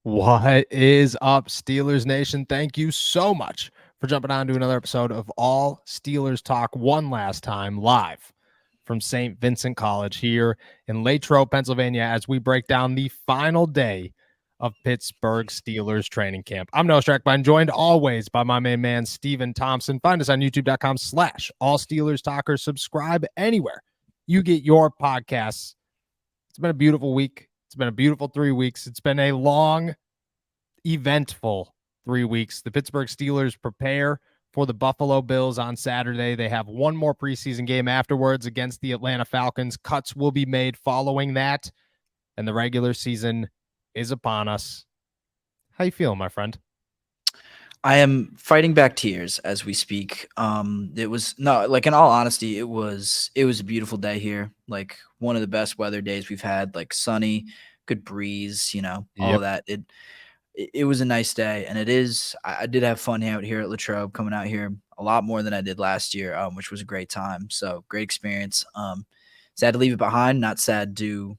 What is up, Steelers Nation? Thank you so much for jumping on to another episode of All Steelers Talk one last time live from St. Vincent College here in Latrobe, Pennsylvania, as we break down the final day of Pittsburgh Steelers training camp. I'm Noah Strackbine, joined always by my main man, Steven Thompson. Find us on youtube.com/All Steelers Talkers. Subscribe anywhere you get your podcasts. It's been a beautiful week. It's been a beautiful 3 weeks. It's been a long, eventful 3 weeks. The Pittsburgh Steelers prepare for the Buffalo Bills on Saturday. They have one more preseason game afterwards against the Atlanta Falcons. Cuts will be made following that, and the regular season is upon us. How you feeling, my friend? I am fighting back tears as we speak. It was in all honesty, it was a beautiful day here. Like one of the best weather days we've had, like sunny, good breeze, all of that. It was a nice day, and it is. I did have fun out here at Latrobe, coming out here a lot more than I did last year, which was a great time. So great experience. Sad to leave it behind, not sad to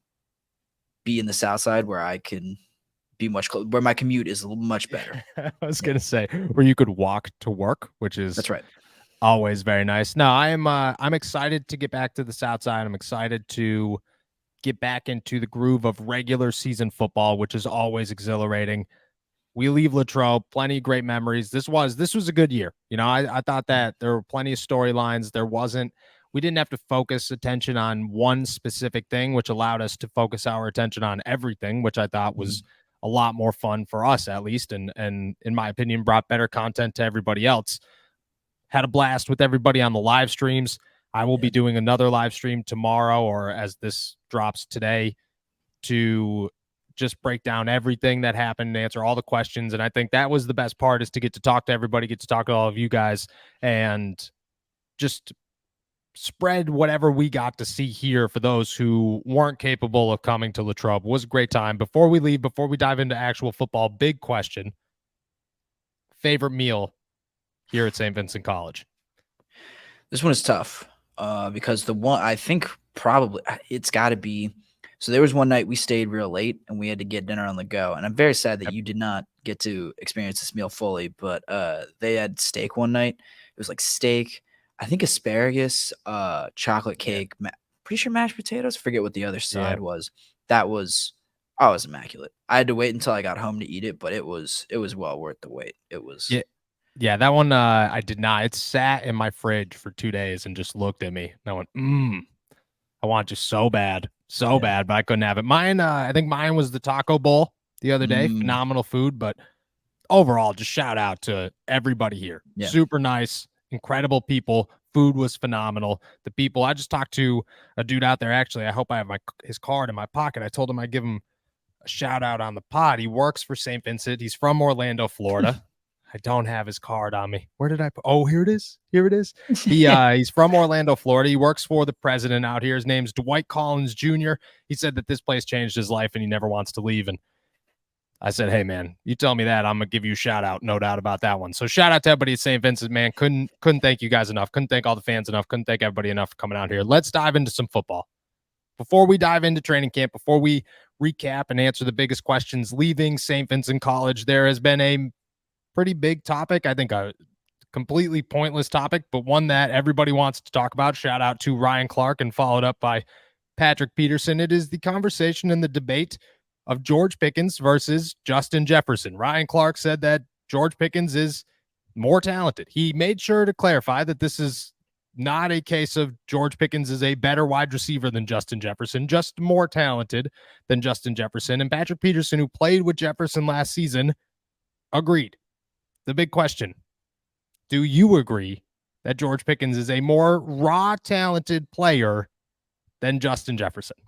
be in the South Side where I can be much closer, where my commute is much better. I was going to say where you could walk to work, which is That's right. Always very nice. No, I'm excited to get back to the South Side. I'm excited to get back into the groove of regular season football, which is always exhilarating. We leave Latrobe, plenty of great memories. This was a good year. I thought that there were plenty of storylines. We didn't have to focus attention on one specific thing, which allowed us to focus our attention on everything, which I thought was a lot more fun for us, at least, and in my opinion, brought better content to everybody else. Had a blast with everybody on the live streams. I will be doing another live stream tomorrow, or as this drops today, to just break down everything that happened and answer all the questions. And I think that was the best part, is to get to talk to everybody, get to talk to all of you guys, and just spread whatever we got to see here for those who weren't capable of coming to Latrobe. It was a great time. Before we leave, before we dive into actual football, big question: favorite meal here at St. Vincent College? This one is tough because the one I think probably it's got to be. So there was one night we stayed real late and we had to get dinner on the go. And I'm very sad that you did not get to experience this meal fully, but they had steak one night. It was like steak, I think asparagus, chocolate cake, pretty sure mashed potatoes. Forget what the other side was. That was, I was immaculate. I had to wait until I got home to eat it, but it was well worth the wait. It was. Yeah, that one I did not. It sat in my fridge for 2 days and just looked at me. And I went, I want you so bad, but I couldn't have it. Mine, I think mine was the taco bowl the other day. Phenomenal food, but overall, just shout out to everybody here. Yeah. Super nice, incredible people. Food was phenomenal. The people, I just talked to a dude out there. Actually, I hope I have his card in my pocket. I told him I'd give him a shout out on the pod. He works for St. Vincent. He's from Orlando, Florida. I don't have his card on me. Where did I put? Oh, here it is. He's from Orlando, Florida. He works for the president out here. His name's Dwight Collins Jr. He said that this place changed his life and he never wants to leave. And I said, hey, man, you tell me that, I'm going to give you a shout out. No doubt about that one. So shout out to everybody at St. Vincent, man. Couldn't thank you guys enough. Couldn't thank all the fans enough. Couldn't thank everybody enough for coming out here. Let's dive into some football. Before we dive into training camp, before we recap and answer the biggest questions leaving St. Vincent College, there has been a pretty big topic. I think a completely pointless topic, but one that everybody wants to talk about. Shout out to Ryan Clark and followed up by Patrick Peterson. It is the conversation and the debate of George Pickens versus Justin Jefferson. Ryan Clark said that George Pickens is more talented. He made sure to clarify that this is not a case of George Pickens is a better wide receiver than Justin Jefferson, just more talented than Justin Jefferson. And Patrick Peterson, who played with Jefferson last season, agreed. The big question: do you agree that George Pickens is a more raw talented player than Justin Jefferson?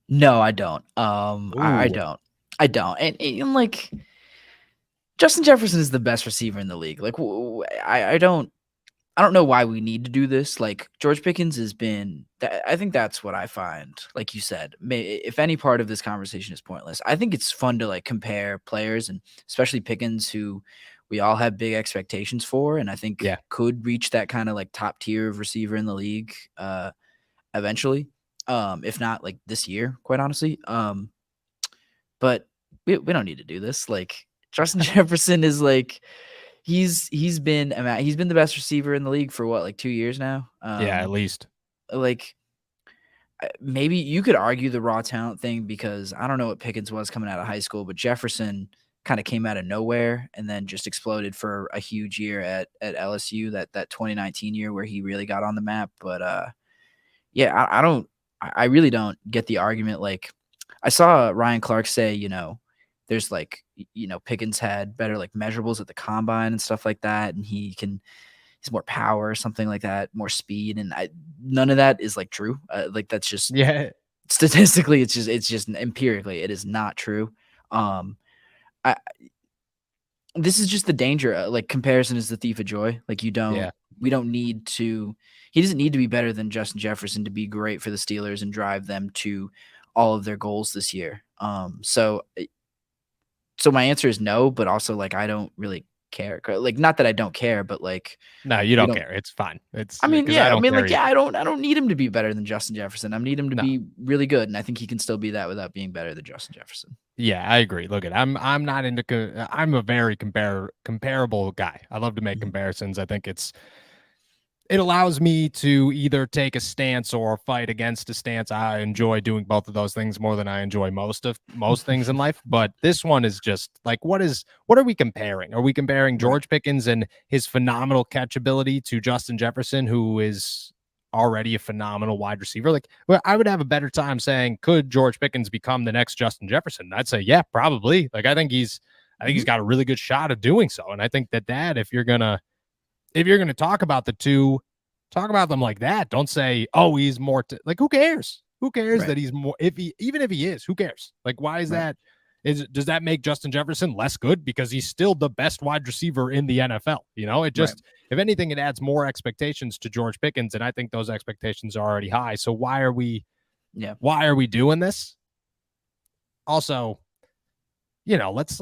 No, I don't. I don't. And like, Justin Jefferson is the best receiver in the league. Like, I don't know why we need to do this. Like, George Pickens has been, I think that's what I find, like you said, if any part of this conversation is pointless, I think it's fun to like compare players, and especially Pickens, who we all have big expectations for, and I think could reach that kind of like top tier of receiver in the league eventually, if not like this year, quite honestly. But we don't need to do this. Like Justin Jefferson is like he's been the best receiver in the league for what, like 2 years now. Yeah, at least. Like maybe you could argue the raw talent thing because I don't know what Pickens was coming out of high school, but Jefferson kind of came out of nowhere and then just exploded for a huge year at LSU, that 2019 year where he really got on the map. But yeah, I really don't get the argument. Like I saw Ryan Clark say, there's like, Pickens had better like measurables at the combine and stuff like that, and he's more power or something like that, more speed, and none of that is like true. Like that's just Yeah. statistically, it's just empirically, it is not true. I This is just the danger. Like comparison is the thief of joy. Like Yeah. we don't need to. He doesn't need to be better than Justin Jefferson to be great for the Steelers and drive them to all of their goals this year. So my answer is no, but also like I don't really care. Like not that I don't care, but like No, you we don't don't. care. It's fine. It's I mean, because I yeah, I don't mean, care like, yeah, either. I don't need him to be better than Justin Jefferson. I need him to No. be really good, and I think he can still be that without being better than Justin Jefferson. Yeah, I agree. Look at I'm not into I'm a very comparable guy. I love to make comparisons. I think it allows me to either take a stance or fight against a stance. I enjoy doing both of those things more than I enjoy most things in life. But this one is just like, what are we comparing? Are we comparing Right. George Pickens and his phenomenal catchability to Justin Jefferson, who is already a phenomenal wide receiver? Like, well, I would have a better time saying, could George Pickens become the next Justin Jefferson? I'd say, yeah, probably. Like, I think he's got a really good shot of doing so. And I think that if you're gonna talk about the two, talk about them like that. Don't say, "Oh, he's more." Like, who cares? Who cares that he's more? Even if he is, who cares? Like, why is that? Does that make Justin Jefferson less good because he's still the best wide receiver in the NFL? It just, if anything, it adds more expectations to George Pickens, and I think those expectations are already high. So why are we doing this? Also, let's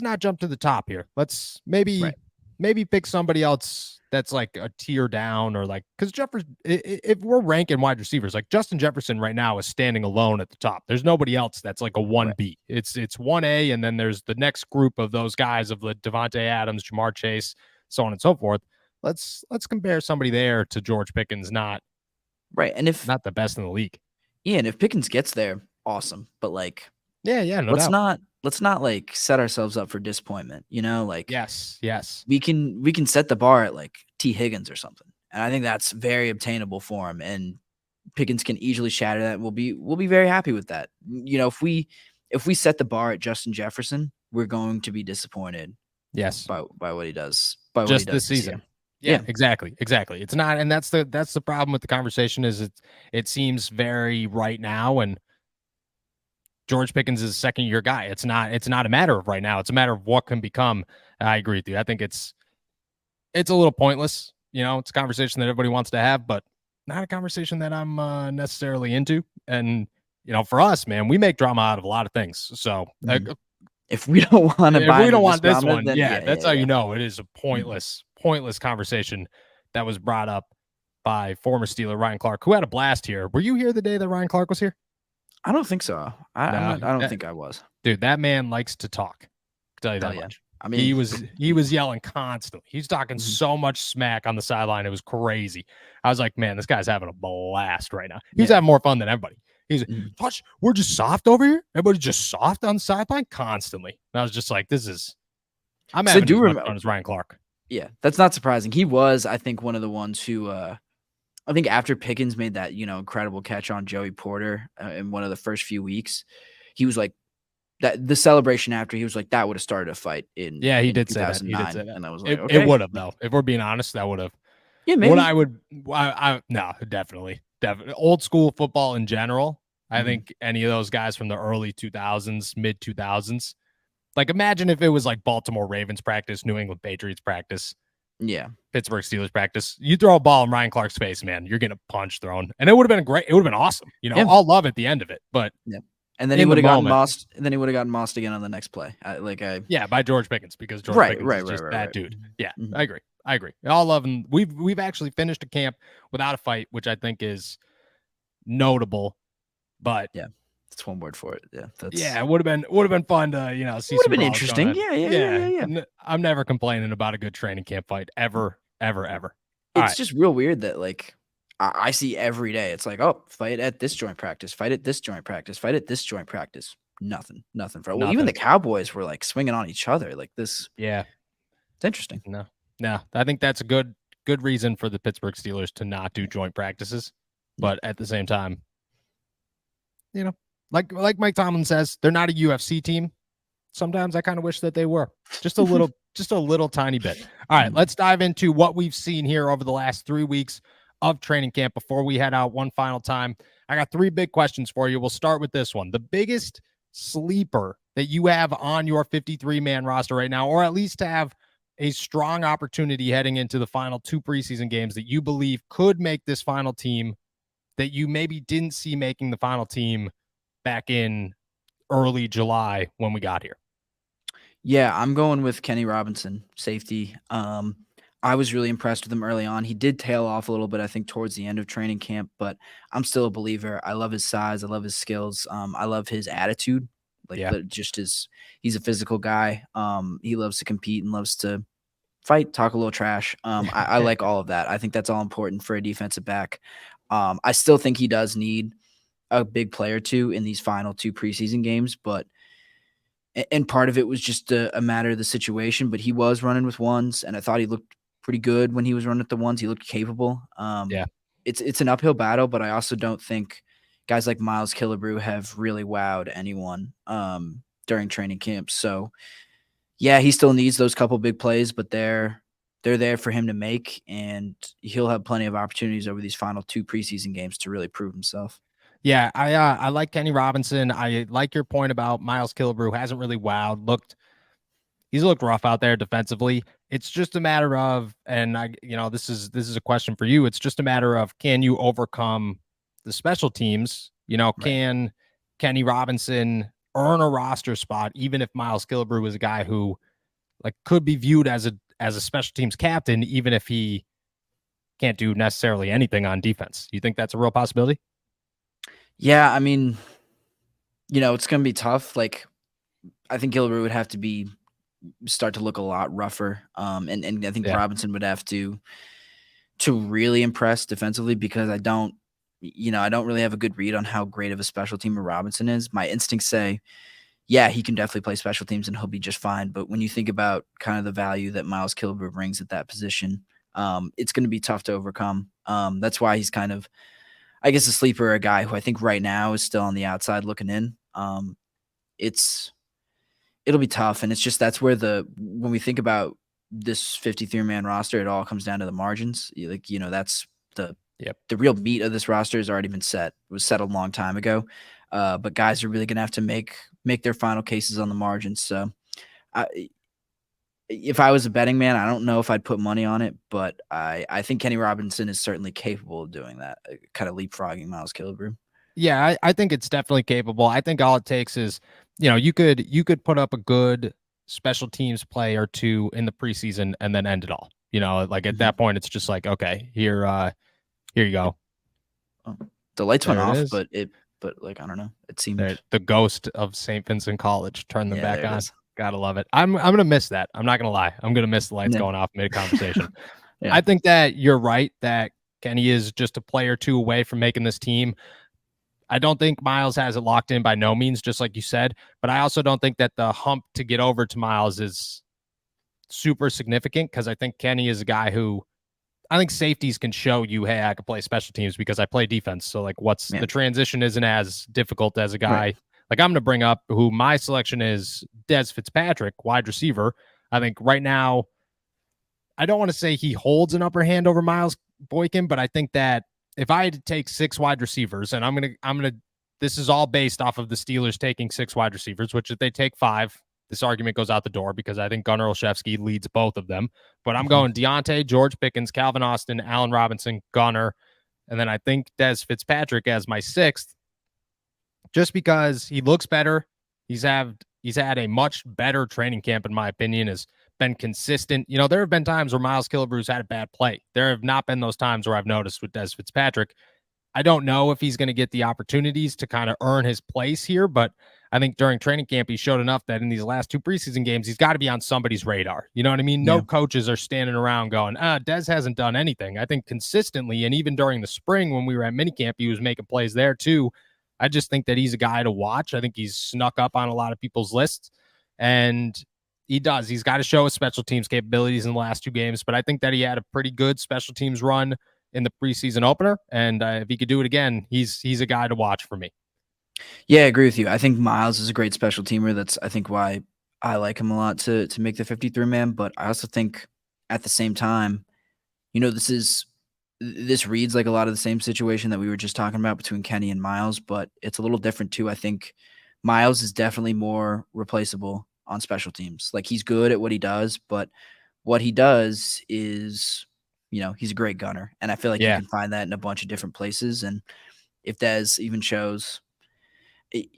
not jump to the top here. Let's maybe pick somebody else that's like a tier down, or like, because Jefferson, if we're ranking wide receivers, like Justin Jefferson right now is standing alone at the top. There's nobody else that's like a 1B. It's 1A, and then there's the next group of those guys of the Devontae Adams, Jamar Chase, so on and so forth. Let's compare somebody there to George Pickens, not the best in the league. Yeah, and if Pickens gets there, awesome. But like, no doubt. Let's not like set ourselves up for disappointment. Like, yes, we can set the bar at like T. Higgins or something, and I think that's very obtainable for him. And Pickens can easily shatter that. We'll be very happy with that. If we set the bar at Justin Jefferson, we're going to be disappointed. Yes, by what he does. Just this season. Yeah, exactly. It's not, and that's the problem with the conversation is it seems very right now, and George Pickens is a second-year guy. It's not a matter of right now. It's a matter of what can become. I agree with you. I think it's a little pointless. It's a conversation that everybody wants to have, but not a conversation that I'm necessarily into. And for us, man, we make drama out of a lot of things. So if we don't want to, if we don't want this drama, one, then that's how you know it is a pointless conversation that was brought up by former Steeler Ryan Clark, who had a blast here. Were you here the day that Ryan Clark was here? I don't think so. I don't think I was. Dude, that man likes to talk. I'll tell you that much. I mean, he was yelling constantly. He's talking so much smack on the sideline. It was crazy. I was like, man, this guy's having a blast right now. He's having more fun than everybody. He's like, we're just soft over here. Everybody's just soft on the sideline constantly. And I was just like, I'm having as much fun as Ryan Clark. Yeah, that's not surprising. He was, I think, one of the ones who I think after Pickens made that, incredible catch on Joey Porter in one of the first few weeks, he was like, that the celebration after, he was like, that would have started a fight in he did say that. He did say that. And I was like, it would have, though. If we're being honest, that would have. Yeah, maybe. No, definitely. Old school football in general. I think any of those guys from the early 2000s, mid 2000s, like imagine if it was like Baltimore Ravens practice, New England Patriots practice. Yeah. Pittsburgh Steelers practice. You throw a ball in Ryan Clark's face, man, you're getting a punch thrown. And it would have been great. It would have been awesome. I'll love at the end of it. But and then he would have gotten mossed. And then he would have gotten mossed again on the next play. By George Pickens, because George Pickens is just that dude. Yeah, I agree. All love him. We've actually finished a camp without a fight, which I think is notable. But That's one word for it. Yeah, Yeah, that's it would have been fun to see would have some been brawls going interesting. on. Yeah, yeah, yeah, Yeah, yeah, yeah. I'm never complaining about a good training camp fight ever, ever, ever. All It's right, just real weird that like I see every day. It's like, oh, fight at this joint practice, fight at this joint practice, fight at this joint practice. Nothing for. Well, even the nothing. Cowboys were like swinging on each other. Like this, Yeah, it's interesting. no, no. I think that's a good reason for the Pittsburgh Steelers to not do joint practices, Yeah. but at the same time, you know, like Mike Tomlin says, they're not a UFC team. Sometimes I kind of wish that they were just a little tiny bit. All right, let's dive into what we've seen here over the last 3 weeks of training camp before we head out one final time. I got 3 big questions for you. We'll start with this one. The biggest sleeper that you have on your 53-man roster right now, or at least to have a strong opportunity heading into the final 2 preseason games that you believe could make this final team that you maybe didn't see making the final team back in early July when we got here. Yeah, I'm going with Kenny Robinson, safety. I was really impressed with him early on. He did tail off a little bit, I think, towards the end of training camp, but I'm still a believer. I love his size. I love his skills. I love his attitude. Like Yeah. just his, he's a physical guy. He loves to compete and loves to fight, talk a little trash. I like all of that. I think that's all important for a defensive back. I still think he does need a big play or two in these final 2 preseason games, but and part of it was just a matter of the situation, but he was running with ones, and I thought he looked pretty good when he was running with the ones. He looked capable. Yeah. It's an uphill battle, but I also don't think guys like Miles Killebrew have really wowed anyone during training camp. So yeah, he still needs those couple big plays, but they're there for him to make, and he'll have plenty of opportunities over these final 2 preseason games to really prove himself. Yeah, I like Kenny Robinson. I like your point about Miles Killebrew, who hasn't really wowed. He's looked rough out there defensively. It's just a matter of, and this is a question for you. It's just a matter of, can you overcome the special teams? Right. Can Kenny Robinson earn a roster spot, even if Miles Killebrew is a guy who like could be viewed as a special teams captain, even if he can't do necessarily anything on defense? You think that's a real possibility? Yeah, I mean, it's gonna be tough. Like, I think Gilbert would have to start to look a lot rougher. And I think Yeah. Robinson would have to really impress defensively because I don't really have a good read on how great of a special teamer Robinson is. My instincts say, yeah, he can definitely play special teams and he'll be just fine. But when you think about kind of the value that Miles Killebrew brings at that position, it's going to be tough to overcome. That's why he's kind of, I guess, a sleeper, a guy who I think right now is still on the outside looking in. It's It'll be tough, and it's just that's where when we think about this 53-man roster, it all comes down to the margins. That's the Yep. the real meat of this roster has already been set. It was set a long time ago, but guys are really gonna have to make their final cases on the margins. So, if I was a betting man, I don't know if I'd put money on it, but I think Kenny Robinson is certainly capable of doing that, kind of leapfrogging Miles Killebrew. Yeah, I think it's definitely capable. I think all it takes is, you could put up a good special teams play or two in the preseason and then end it all. Like at Mhm. that point, it's just like, okay, here you go. Oh, the lights went There it off, is. but like I don't know, it There, seemed the ghost of St. Vincent College. Turn them yeah, back there it on. is. Gotta love it. I'm gonna miss that. I'm not gonna lie. I'm gonna miss the lights Yeah. going off mid conversation. Yeah. I think that you're right that Kenny is just a player or two away from making this team. I don't think Miles has it locked in by no means, just like you said. But I also don't think that the hump to get over to Miles is super significant because I think Kenny is a guy who I think safeties can show you, hey, I can play special teams because I play defense. So like what's Yeah. the transition isn't as difficult as a Right. guy. Like I'm gonna bring up who my selection is Des Fitzpatrick, wide receiver. I think right now, I don't want to say he holds an upper hand over Miles Boykin, but I think that if I had to take 6 wide receivers, and I'm gonna this is all based off of the Steelers taking 6 wide receivers, which if they take 5, this argument goes out the door because I think Gunnar Olszewski leads both of them. But I'm Mhm. going Deontay, George Pickens, Calvin Austin, Allen Robinson, Gunnar, and then I think Des Fitzpatrick as my 6th, just because he looks better. He's had a much better training camp, in my opinion, has been consistent. There have been times where Miles Killebrew's had a bad play. There have not been those times where I've noticed with Des Fitzpatrick. I don't know if he's going to get the opportunities to kind of earn his place here, but I think during training camp, he showed enough that in these last 2 preseason games, he's got to be on somebody's radar. You know what I mean? No Yeah. coaches are standing around going, Dez hasn't done anything. I think consistently, and even during the spring when we were at minicamp, he was making plays there too. I just think that he's a guy to watch. I think he's snuck up on a lot of people's lists, and he does. He's got to show his special teams capabilities in the last 2 games, but I think that he had a pretty good special teams run in the preseason opener, and if he could do it again, he's a guy to watch for me. Yeah, I agree with you. I think Miles is a great special teamer. That's, I think, why I like him a lot to make the 53 man. But I also think at the same time, this reads like a lot of the same situation that we were just talking about between Kenny and Miles, but it's a little different too. I think Miles is definitely more replaceable on special teams. Like, he's good at what he does, but what he does is, he's a great gunner. And I feel like you can find that in a bunch of different places. And if Dez even shows,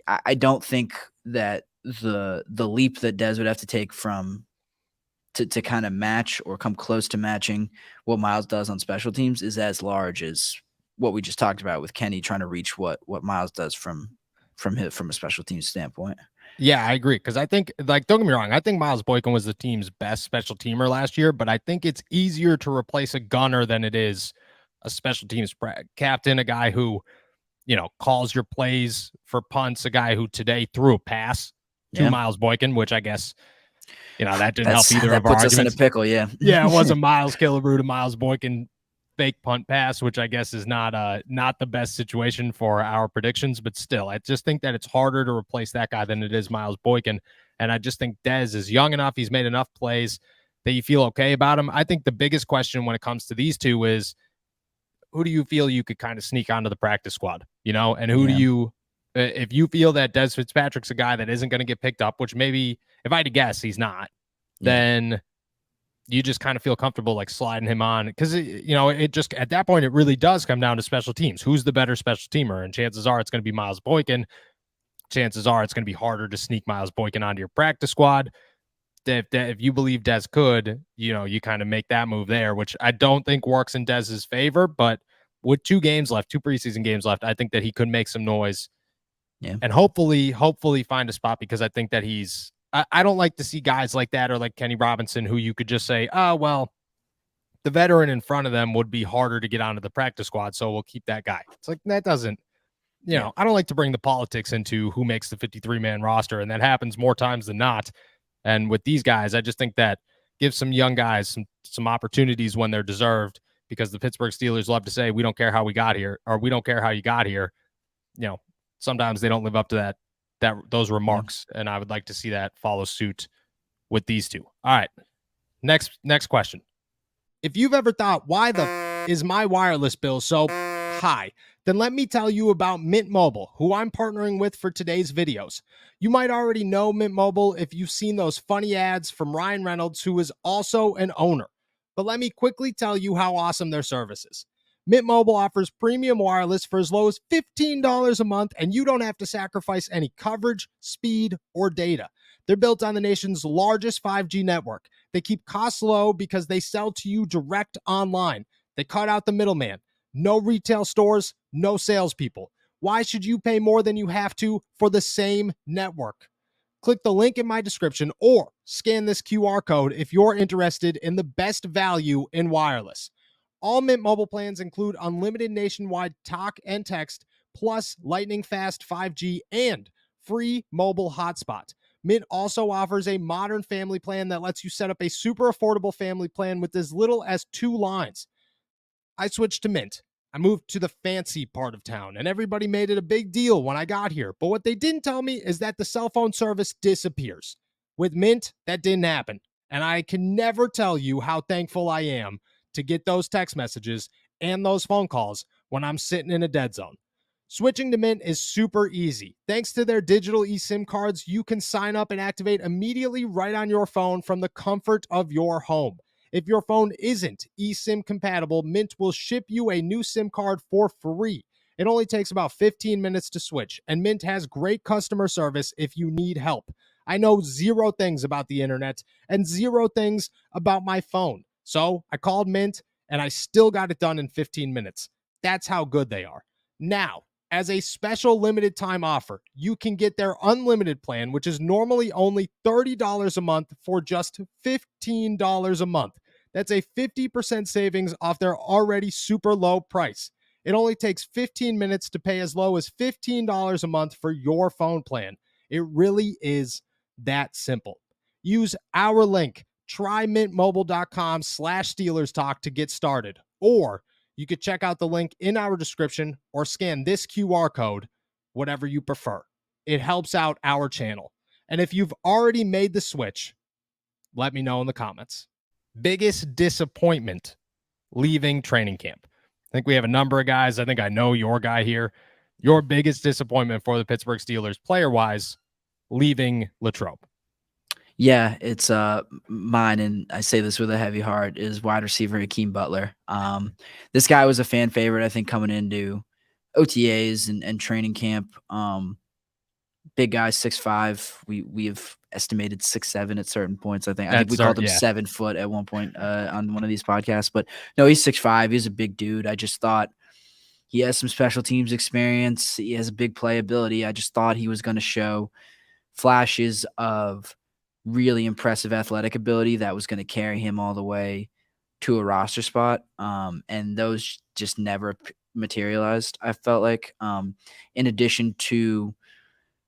I don't think that the leap that Dez would have to take to kind of match or come close to matching what Miles does on special teams is as large as what we just talked about with Kenny trying to reach what Miles does from a special teams standpoint. Yeah, I agree. Because I think, like, don't get me wrong, I think Miles Boykin was the team's best special teamer last year, but I think it's easier to replace a gunner than it is a special teams captain, a guy who, calls your plays for punts, a guy who today threw a pass to Miles Boykin, which I guess, that didn't help either of our arguments. That puts us in a pickle, yeah. Yeah, it was a Miles Killebrew to Miles Boykin fake punt pass, which I guess is not the best situation for our predictions, but still, I just think that it's harder to replace that guy than it is Miles Boykin. And I just think Dez is young enough. He's made enough plays that you feel okay about him. I think the biggest question when it comes to these two is, who do you feel you could kind of sneak onto the practice squad, and who do you, if you feel that Dez Fitzpatrick's a guy that isn't going to get picked up, which maybe if I had to guess, he's not, then you just kind of feel comfortable like sliding him on, because it just, at that point, it really does come down to special teams. Who's the better special teamer? And chances are it's going to be Miles Boykin. Chances are it's going to be harder to sneak Miles Boykin onto your practice squad. If you believe Dez could, you kind of make that move there, which I don't think works in Dez's favor, but with 2 preseason games left, I think that he could make some noise and hopefully find a spot, because I think that I don't like to see guys like that, or like Kenny Robinson, who you could just say, oh, well, the veteran in front of them would be harder to get onto the practice squad, so we'll keep that guy. It's like, that doesn't, I don't like to bring the politics into who makes the 53-man roster, and that happens more times than not. And with these guys, I just think that gives some young guys some opportunities when they're deserved, because the Pittsburgh Steelers love to say, we don't care how we got here, or we don't care how you got here. Sometimes they don't live up to those remarks, and I would like to see that follow suit with these two. All right, next question. If you've ever thought, why the is my wireless bill so high, then let me tell you about Mint Mobile, who I'm partnering with for today's videos. You might already know Mint Mobile if you've seen those funny ads from Ryan Reynolds, who is also an owner. But let me quickly tell you how awesome their service is. Mint Mobile offers premium wireless for as low as $15 a month, and you don't have to sacrifice any coverage, speed, or data. They're built on the nation's largest 5G network. They keep costs low because they sell to you direct online. They cut out the middleman. No retail stores, no salespeople. Why should you pay more than you have to for the same network? Click the link in my description or scan this QR code if you're interested in the best value in wireless. All Mint Mobile plans include unlimited nationwide talk and text, plus lightning fast 5G and free mobile hotspot. Mint also offers a modern family plan that lets you set up a super affordable family plan with as little as 2 lines. I switched to Mint. I moved to the fancy part of town, and everybody made it a big deal when I got here. But what they didn't tell me is that the cell phone service disappears. With Mint, that didn't happen. And I can never tell you how thankful I am to get those text messages and those phone calls when I'm sitting in a dead zone. Switching to Mint is super easy. Thanks to their digital eSIM cards, you can sign up and activate immediately right on your phone from the comfort of your home. If your phone isn't eSIM compatible, Mint will ship you a new SIM card for free. It only takes about 15 minutes to switch, and Mint has great customer service if you need help. I know 0 things about the internet and 0 things about my phone. So I called Mint, and I still got it done in 15 minutes. That's how good they are. Now, as a special limited time offer, you can get their unlimited plan, which is normally only $30 a month, for just $15 a month. That's a 50% savings off their already super low price. It only takes 15 minutes to pay as low as $15 a month for your phone plan. It really is that simple. Use our link, trymintmobile.com/Steelers Talk, to get started. Or you could check out the link in our description or scan this QR code, whatever you prefer. It helps out our channel. And if you've already made the switch, let me know in the comments. Biggest disappointment leaving training camp. I think we have a number of guys. I think I know your guy here. Your biggest disappointment for the Pittsburgh Steelers, player-wise, leaving Latrobe. Yeah, it's mine, and I say this with a heavy heart, is wide receiver Hakeem Butler. This guy was a fan favorite, I think, coming into OTAs and training camp. Big guy, 6'5". We have estimated 6'7" at certain points. I think we called him 7 foot at one point on one of these podcasts. But no, he's 6'5". He's a big dude. I just thought he has some special teams experience. He has a big playability. I just thought he was going to show flashes of really impressive athletic ability that was going to carry him all the way to a roster spot. And those just never materialized, I felt like. In addition to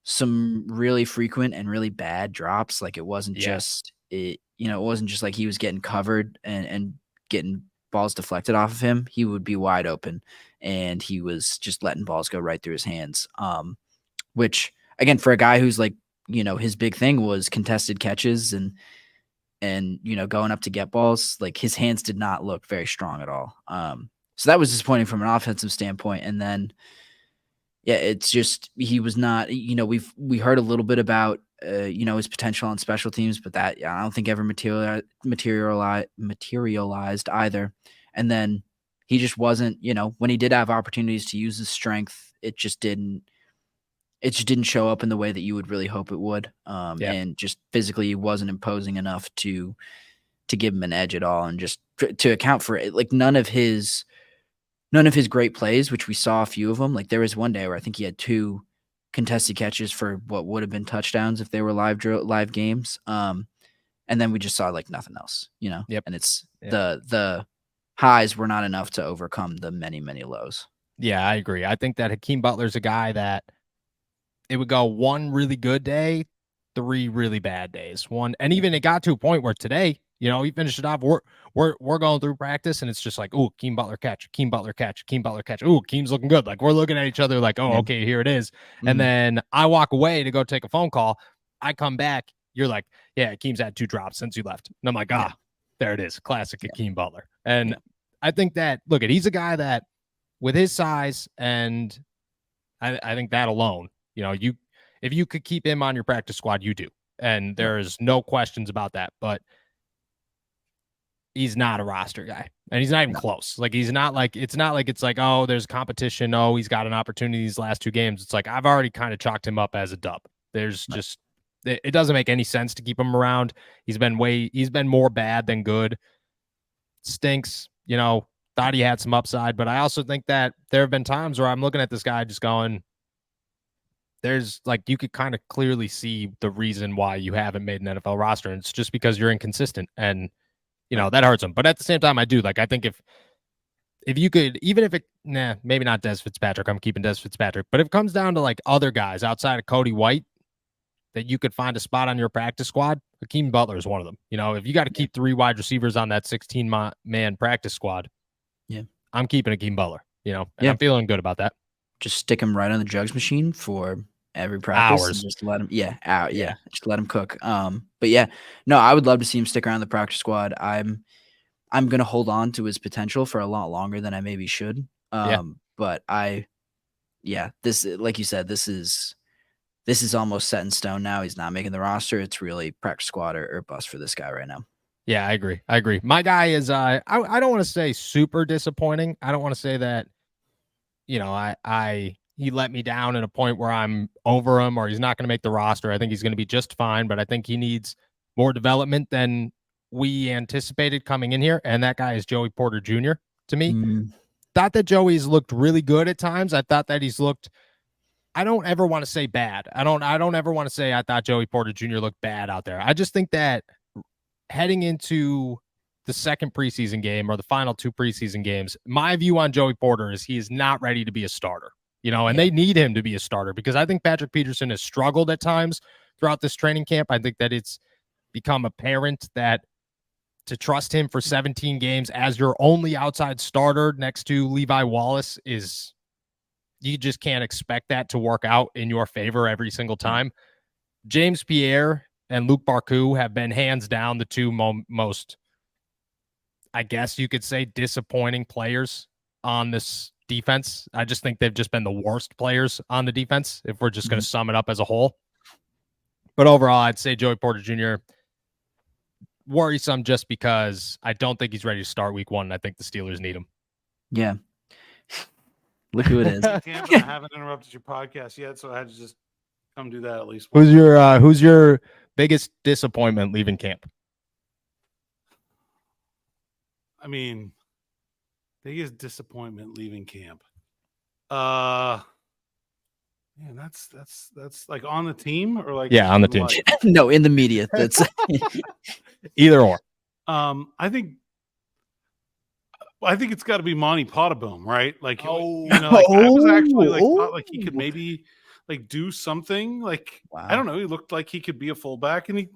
some really frequent and really bad drops, like it wasn't just it wasn't just like he was getting covered and getting balls deflected off of him. He would be wide open and he was just letting balls go right through his hands. Which again, for a guy who's like, his big thing was contested catches and going up to get balls, like his hands did not look very strong at all. So that was disappointing from an offensive standpoint. And then, yeah, it's just he was not. We heard a little bit about his potential on special teams, but that I don't think ever materialized either. And then he just wasn't. When he did have opportunities to use his strength, it just didn't show up in the way that you would really hope it would. And just physically, he wasn't imposing enough to give him an edge at all, and just to account for it. Like none of his great plays, which we saw a few of them. Like there was one day where I think he had 2 contested catches for what would have been touchdowns if they were live games. And then we just saw like nothing else, and it's the highs were not enough to overcome the many, many lows. Yeah, I agree. I think that Hakeem Butler's a guy that it would go 1 really good day, 3 really bad days. And even it got to a point where today, he finished it off. We're going through practice and it's just like, oh, Hakeem Butler catch, Hakeem Butler catch, Hakeem Butler catch. Oh, Hakeem's looking good. Like we're looking at each other like, oh, okay, here it is. Mm-hmm. And then I walk away to go take a phone call. I come back. You're like, yeah, Hakeem's had 2 drops since you left. And I'm like, there it is. Classic Hakeem Butler. And I think that, he's a guy that with his size, and I think that alone, if you could keep him on your practice squad, you do. And there's no questions about that. But he's not a roster guy. And he's not even close. Like it's not like it's like, oh, there's competition. Oh, he's got an opportunity these last 2 games. It's like I've already kind of chalked him up as a dub. There's just it doesn't make any sense to keep him around. He's been more bad than good. Stinks, thought he had some upside, but I also think that there have been times where I'm looking at this guy just going, there's like, you could kind of clearly see the reason why you haven't made an NFL roster. And it's just because you're inconsistent, and that hurts him. But at the same time, I do I think if you could, even if maybe not Des Fitzpatrick, I'm keeping Des Fitzpatrick, but if it comes down to like other guys outside of Cody White that you could find a spot on your practice squad, Hakeem Butler is one of them. If you got to keep 3 wide receivers on that 16-man practice squad, I'm keeping Hakeem Butler, and I'm feeling good about that. Just stick him right on the jugs machine for every practice. Hours. And just let him, just let him cook. But yeah, no, I would love to see him stick around the practice squad. I'm going to hold on to his potential for a lot longer than I maybe should. But this, like you said, this is almost set in stone now. He's not making the roster. It's really practice squad or bust for this guy right now. Yeah, I agree. My guy is, I don't want to say super disappointing. I don't want to say that, he let me down at a point where I'm over him or he's not going to make the roster. I think he's going to be just fine, but I think he needs more development than we anticipated coming in here. And that guy is Joey Porter Jr. to me. thought that Joey's looked really good at times. I thought that he's looked, I don't ever want to say bad. I don't ever want to say I thought Joey Porter Jr. looked bad out there. I just think that heading into the second preseason game or the final 2 preseason games, my view on Joey Porter is he is not ready to be a starter, and they need him to be a starter because I think Patrick Peterson has struggled at times throughout this training camp. I think that it's become apparent that to trust him for 17 games as your only outside starter next to Levi Wallace is, you just can't expect that to work out in your favor every single time. James Pierre and Luke Barku have been hands down the 2 most, I guess you could say, disappointing players on this defense. I just think they've just been the worst players on the defense, if we're just going to sum it up as a whole. But overall, I'd say Joey Porter Jr., worrisome just because I don't think he's ready to start week 1, and I think the Steelers need him. Yeah. Look who it is. I haven't interrupted your podcast yet, so I had to just come do that at least. Who's your biggest disappointment leaving camp? I mean, biggest disappointment leaving camp. Man, that's like on the team or like on the team. No, in the media. That's either or. I think it's got to be Monty Potterboom, right? Like, I was actually thought like he could maybe like do something. Like, I don't know. He looked like he could be a fullback, and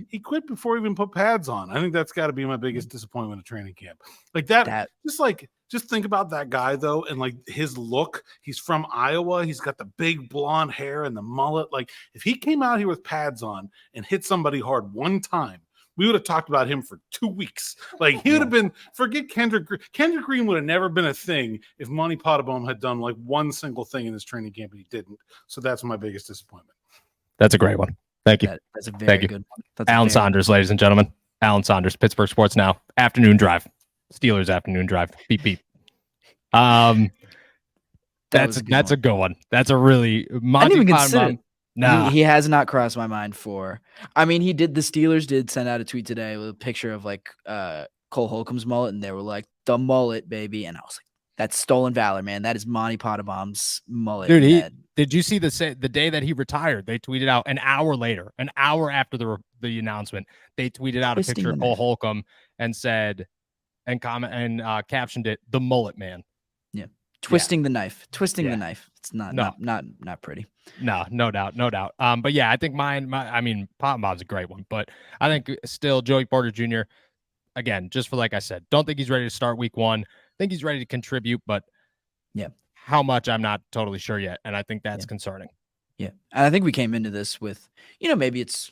he quit before he even put pads on. I think that's got to be my biggest disappointment of training camp. Like that just think about that guy though, and like his look. He's from Iowa. He's got the big blonde hair and the mullet. Like, if he came out here with pads on and hit somebody hard one time, we would have talked about him for 2 weeks. Like, he would have been, forget Kendrick. Kendrick Green would have never been a thing if Monty Potterboom had done like one single thing in this training camp, and he didn't. So that's my biggest disappointment. That's a great one. Thank you. That's a very good one. That's Alan Saunders, ladies and gentlemen. Alan Saunders, Pittsburgh Sports Now. Afternoon drive. Steelers afternoon drive. Beep, beep. That's a good one. That's a really I didn't even consider. No, he has not crossed my mind for. I mean, the Steelers did send out a tweet today with a picture of like Cole Holcomb's mullet, and they were like, "The mullet, baby," and I was like, "That's stolen valor, man. That is Monty Potterbomb's mullet." Dude, did you see the day that he retired? They tweeted out an hour later, an hour after the announcement. They tweeted out a picture of Cole Holcomb and said, and captioned it, "The mullet man." Yeah, twisting the knife. The knife. It's not pretty. No doubt. But yeah, I think Pottenbaum's a great one, but I think still Joey Porter Jr., again, just for, like I said, don't think he's ready to start week 1. I think he's ready to contribute, but how much I'm not totally sure yet, and I think that's concerning. Yeah, and I think we came into this with, maybe it's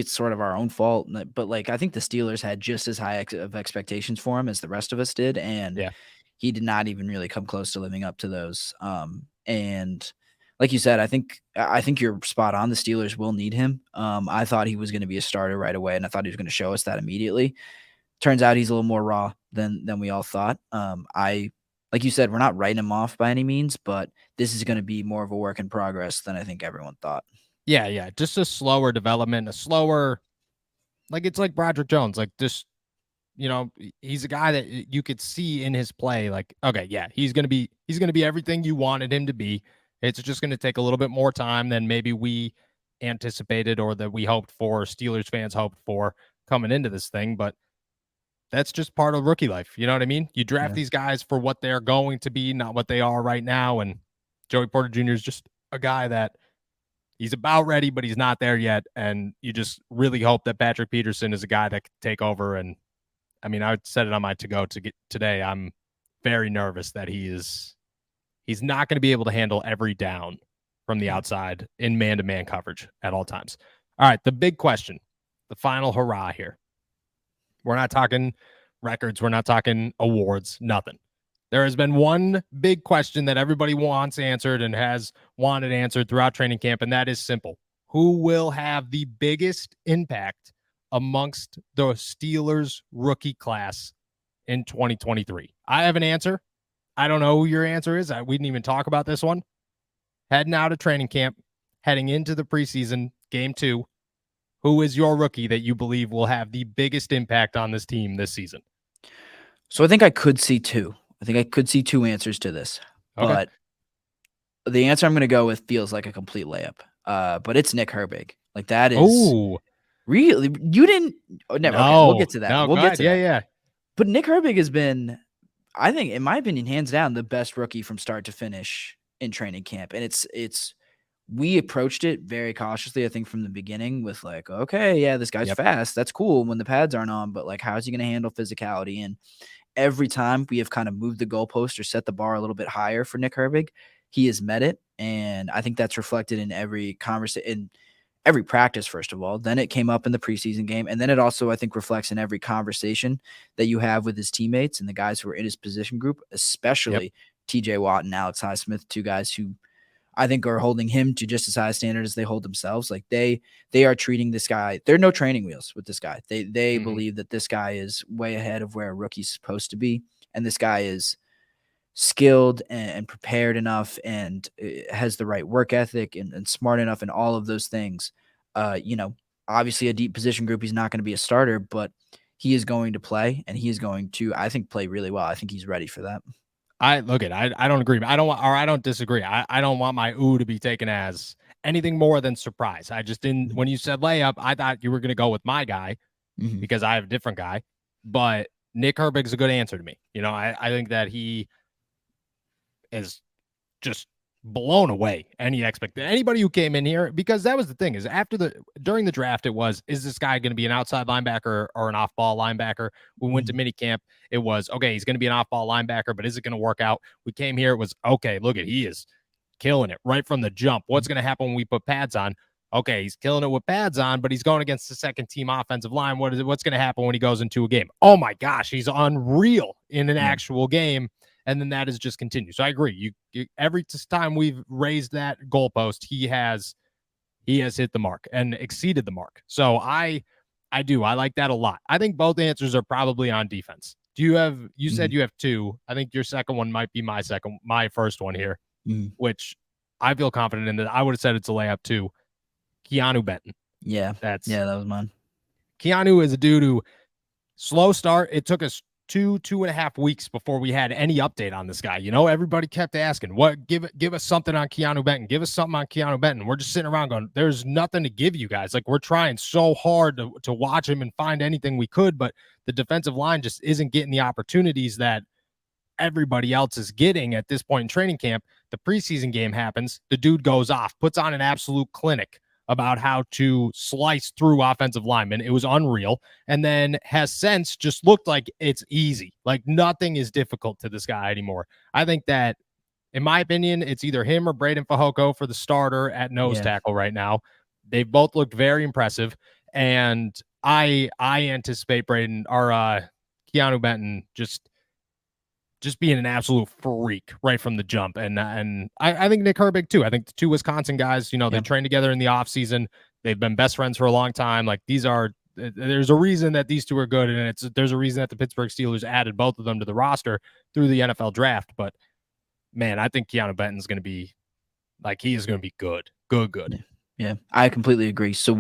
sort of our own fault, but like I think the Steelers had just as high of expectations for him as the rest of us did, and he did not even really come close to living up to those. And like you said, I think you're spot on. The Steelers will need him. I thought he was going to be a starter right away, and I thought he was going to show us that immediately. Turns out he's a little more raw than we all thought. Like you said, we're not writing him off by any means, but this is going to be more of a work in progress than I think everyone thought. Yeah, just a slower development, like it's like Broderick Jones, like just, he's a guy that you could see in his play, like, okay, yeah, he's going to be everything you wanted him to be. It's just going to take a little bit more time than maybe we anticipated or that we hoped for, Steelers fans hoped for coming into this thing, but that's just part of rookie life. You know what I mean? You draft these guys for what they're going to be, not what they are right now. And Joey Porter Jr. is just a guy that he's about ready, but he's not there yet. And you just really hope that Patrick Peterson is a guy that can take over. And I mean, I said it on my to-go today. I'm very nervous that he's not going to be able to handle every down from the outside in man-to-man coverage at all times. All right, the big question, the final hurrah here. We're not talking records. We're not talking awards, nothing. There has been one big question that everybody wants answered and has wanted answered throughout training camp, and that is simple. Who will have the biggest impact amongst the Steelers rookie class in 2023? I have an answer. I don't know who your answer is. We didn't even talk about this one. Heading out of training camp, heading into the preseason, game 2, who is your rookie that you believe will have the biggest impact on this team this season? So I think I could see 2. I think I could see two answers to this, Okay. but the answer I'm going to go with feels like a complete layup. But it's Nick Herbig. Like that is Oh, really you didn't. Oh, never. Okay, we'll get to that. No, We'll go get ahead. to Yeah, that. yeah. But Nick Herbig has been, I think, in my opinion, hands down, the best rookie from start to finish in training camp. And it's we approached it very cautiously, I think, from the beginning with like, okay, yeah, this guy's fast. That's cool when the pads aren't on, but like, how's he going to handle physicality? And every time we have kind of moved the goalpost or set the bar a little bit higher for Nick Herbig, he has met it. And I think that's reflected in every conversation, in every practice, first of all. Then it came up in the preseason game. And then it also, I think, reflects in every conversation that you have with his teammates and the guys who are in his position group, especially TJ Watt and Alex Highsmith, two guys who I think are holding him to just as high a standard as they hold themselves. Like they are treating this guy. There are no training wheels with this guy. They believe that this guy is way ahead of where a rookie's supposed to be, and this guy is skilled and prepared enough and has the right work ethic and smart enough and all of those things. Obviously a deep position group. He's not going to be a starter, but he is going to play, and he is going to, I think, play really well. I think he's ready for that. I don't agree. I don't disagree. I don't want my ooh to be taken as anything more than surprise. I just didn't, when you said layup, I thought you were going to go with my guy because I have a different guy, but Nick Herbig's a good answer to me. I think that he is just blown away anybody who came in here, because that was the thing, is during the draft, it was, is this guy going to be an outside linebacker or an off-ball linebacker? We went to minicamp. It was, okay, he's going to be an off-ball linebacker, but is it going to work out? We came here, it was, okay, look at, he is killing it right from the jump. What's going to happen when we put pads on? Okay, he's killing it with pads on, but he's going against the second team offensive line. What's going to happen when he goes into a game? Oh my gosh, he's unreal in an actual game. And then that has just continued. So I agree. Every time we've raised that goalpost, he has hit the mark and exceeded the mark. So I like that a lot. I think both answers are probably on defense. You said you have two. I think your second one might be my first one here, which I feel confident in. That I would have said it's a layup too. Keanu Benton. Yeah, that was mine. Keanu is a dude who, slow start. It took us 2.5 weeks before we had any update on this guy. Everybody kept asking, give us something on Keanu Benton. Give us something on Keanu Benton. We're just sitting around going, there's nothing to give you guys. Like, we're trying so hard to watch him and find anything we could, but the defensive line just isn't getting the opportunities that everybody else is getting at this point in training camp. The preseason game happens. The dude goes off, puts on an absolute clinic about how to slice through offensive linemen. It was unreal. And then has since just looked like it's easy. Like, nothing is difficult to this guy anymore. I think that, in my opinion, it's either him or Braden Fehoko for the starter at nose tackle right now. They've both looked very impressive. And I anticipate Keanu Benton just being an absolute freak right from the jump. And I think Nick Herbig too. I think the two Wisconsin guys, they trained together in the offseason. They've been best friends for a long time. Like, there's a reason that these two are good. And there's a reason that the Pittsburgh Steelers added both of them to the roster through the NFL draft. But man, I think Keanu Benton's going to be he is going to be good. Good. Yeah, I completely agree. So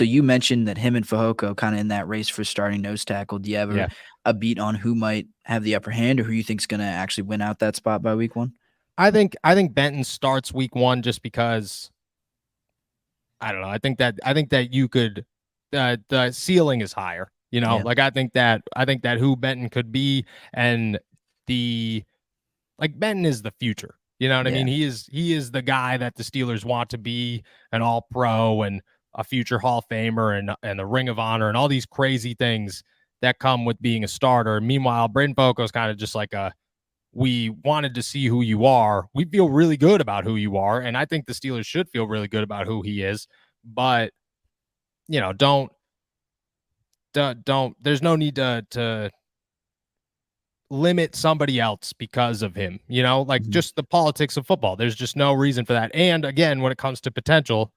you mentioned that him and Fehoko kind of in that race for starting nose tackle. Do you have a beat on who might have the upper hand, or who you think is going to actually win out that spot by week 1? I think Benton starts week 1 just because, I don't know. I think that you could, the ceiling is higher. I think that who Benton could be, and Benton is the future. You know what I mean? He is the guy that the Steelers want to be, an all-pro and a future Hall of Famer and the Ring of Honor and all these crazy things that come with being a starter. Meanwhile, Braden Fehoko is kind of just like we wanted to see who you are. We feel really good about who you are, and I think the Steelers should feel really good about who he is. But don't. There's no need to limit somebody else because of him, just the politics of football. There's just no reason for that. And again, when it comes to potential,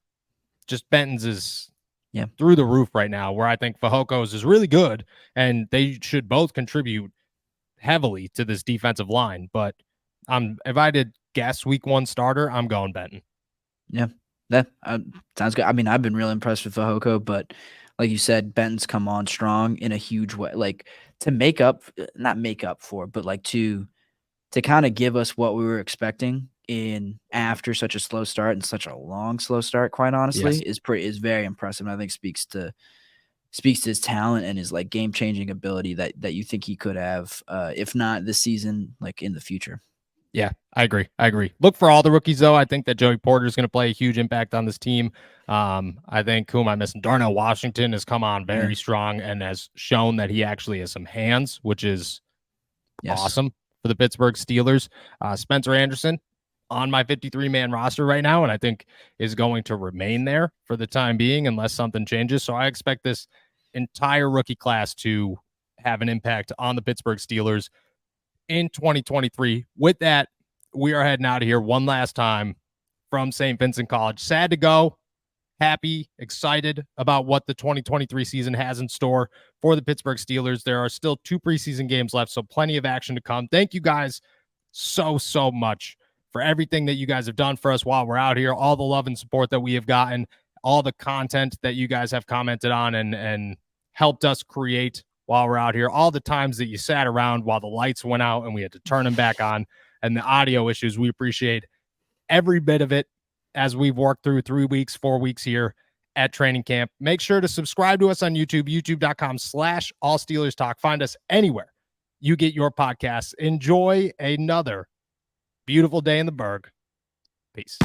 just Benton's is through the roof right now, where I think Fajoko's is really good, and they should both contribute heavily to this defensive line. But if I did guess week 1 starter, I'm going Benton. Yeah, that sounds good. I mean, I've been really impressed with Fehoko, but like you said, Benton's come on strong in a huge way. Like, to not make up for, but like to to kind of give us what we were expecting in after such a slow start and such a long slow start, quite honestly, is very impressive. And I think speaks to his talent and his like game changing ability that you think he could have, if not this season, like in the future. Yeah, I agree. Look for all the rookies, though. I think that Joey Porter is going to play a huge impact on this team. I think, who am I missing? Darnell Washington has come on very strong and has shown that he actually has some hands, which is awesome for the Pittsburgh Steelers. Spencer Anderson on my 53-man roster right now, and I think is going to remain there for the time being unless something changes. So I expect this entire rookie class to have an impact on the Pittsburgh Steelers in 2023. With that, we are heading out of here one last time from St. Vincent College. Sad to go. Happy, excited about what the 2023 season has in store for the Pittsburgh Steelers. There are still 2 preseason games left, so plenty of action to come. Thank you guys so much for everything that you guys have done for us while we're out here, all the love and support that we have gotten, all the content that you guys have commented on and helped us create while we're out here, all the times that you sat around while the lights went out and we had to turn them back on, and the audio issues. We appreciate every bit of it as we've worked through 3 weeks, 4 weeks here at training camp. Make sure to subscribe to us on YouTube, youtube.com/allsteelerstalk. Find us anywhere you get your podcasts. Enjoy another beautiful day in the Berg. Peace.